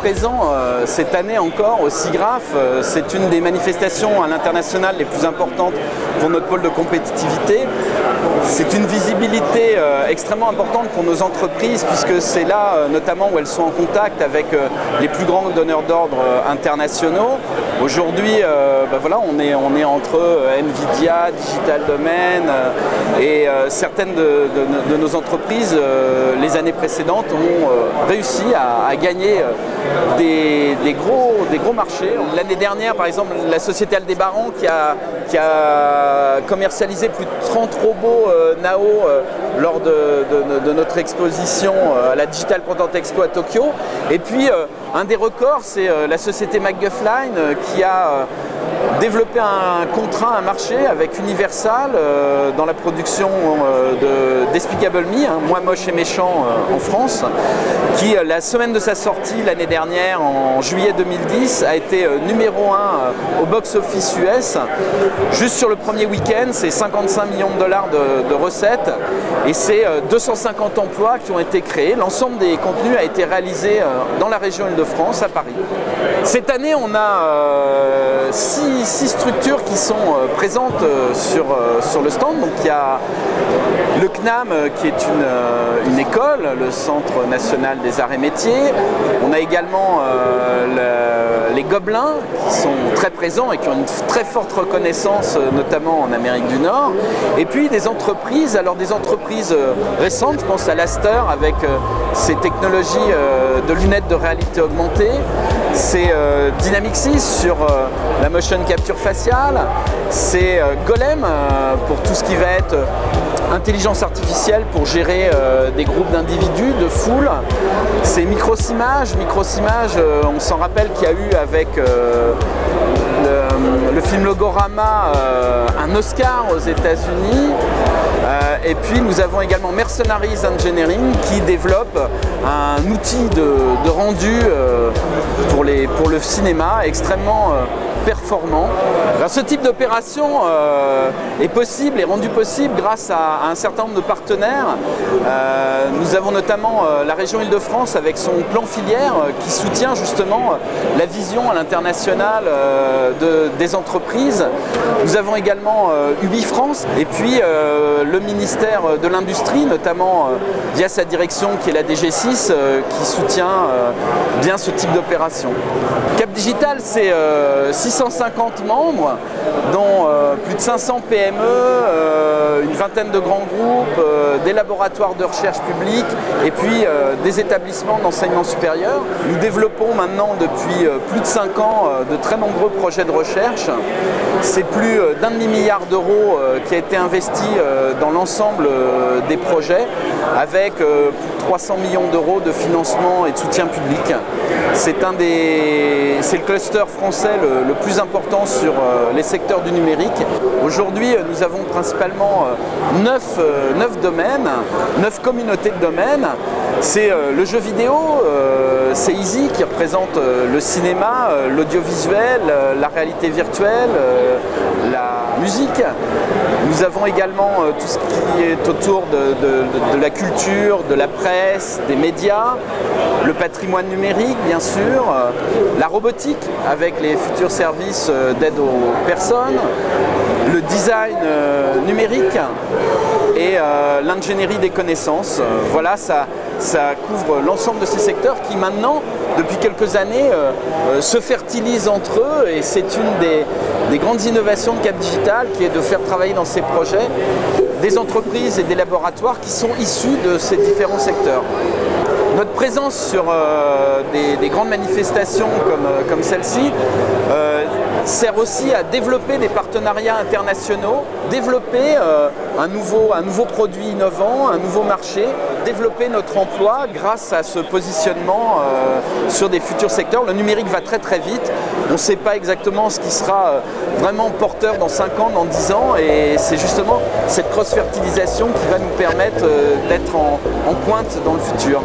présent cette année encore au SIGGRAPH. C'est une des manifestations à l'international les plus importantes pour notre pôle de compétitivité. C'est une visibilité extrêmement importante pour nos entreprises puisque c'est là notamment où elles sont en contact avec les plus grands donneurs d'ordre internationaux. Aujourd'hui, voilà, on est entre Nvidia, Digital Domain et certaines de nos entreprises les années précédentes ont réussi à gagner des gros marchés. L'année dernière, par exemple, la société Aldébaran qui a commercialisé plus de 30 robots Nao lors de notre exposition à la Digital Content Expo à Tokyo. Et puis, un des records, c'est la société McGuffline qui a développé un contrat, un marché avec Universal dans la production de Despicable Me, Moi moche et méchant en France, qui la semaine de sa sortie l'année dernière, en juillet 2010, a été numéro 1 au box-office US. Juste sur le premier week-end, c'est 55 millions de dollars de recettes et c'est 250 emplois qui ont été créés. L'ensemble des contenus a été réalisé dans la région Île-de-France, à Paris. Cette année, on a 6 structures qui sont présentes sur le stand. Donc il y a le CNAM qui est une école, le Centre National des Arts et Métiers. On a également les Gobelins qui sont très présents et qui ont une très forte reconnaissance, notamment en Amérique du Nord. Et puis des entreprises, alors des entreprises récentes, je pense à l'Aster avec ses technologies de lunettes de réalité augmentée. C'est Dynamic 6 sur la motion capture faciale, c'est Golem pour tout ce qui va être intelligence artificielle pour gérer des groupes d'individus, de foules. C'est Microsimage, on s'en rappelle qu'il y a eu avec le film Logorama un Oscar aux États-Unis. Et puis nous avons également Mercenaries Engineering qui développe un outil de rendu pour le cinéma extrêmement performant. Alors, ce type d'opération est possible, est rendu possible grâce à un certain nombre de partenaires. Nous avons notamment la région Île-de-France avec son plan filière qui soutient justement la vision à l'international des entreprises. Nous avons également UbiFrance et puis le ministère de l'Industrie, notamment via sa direction qui est la DG6, qui soutient bien ce type d'opération. Cap Digital, c'est 650 membres, dont plus de 500 PME, une vingtaine de grands groupes, des laboratoires de recherche publique et puis des établissements d'enseignement supérieur. Nous développons maintenant depuis plus de 5 ans de très nombreux projets de recherche. C'est plus d'1,5 milliard d'euros qui a été investi dans l'ensemble des projets avec plus de 300 millions d'euros de financement et de soutien public. C'est le cluster français le plus important sur les secteurs du numérique. Aujourd'hui, nous avons principalement 9 domaines, 9 communautés de domaines. C'est le jeu vidéo, c'est Easy qui représente le cinéma, l'audiovisuel, la réalité virtuelle, la musique. Nous avons également tout ce qui est autour de la culture, de la presse, des médias, le patrimoine numérique bien sûr, la robotique avec les futurs services d'aide aux personnes, le design numérique et l'ingénierie des connaissances. Voilà, ça couvre l'ensemble de ces secteurs qui maintenant, depuis quelques années, se fertilisent entre eux et c'est une des grandes innovations de Cap Digital qui est de faire travailler dans ces projets des entreprises et des laboratoires qui sont issus de ces différents secteurs. Notre présence sur des grandes manifestations comme celle-ci sert aussi à développer des partenariats internationaux, développer un nouveau produit innovant, un nouveau marché, développer notre emploi grâce à ce positionnement sur des futurs secteurs. Le numérique va très très vite, on ne sait pas exactement ce qui sera vraiment porteur dans 5 ans, dans 10 ans et c'est justement cette cross-fertilisation qui va nous permettre d'être en pointe dans le futur.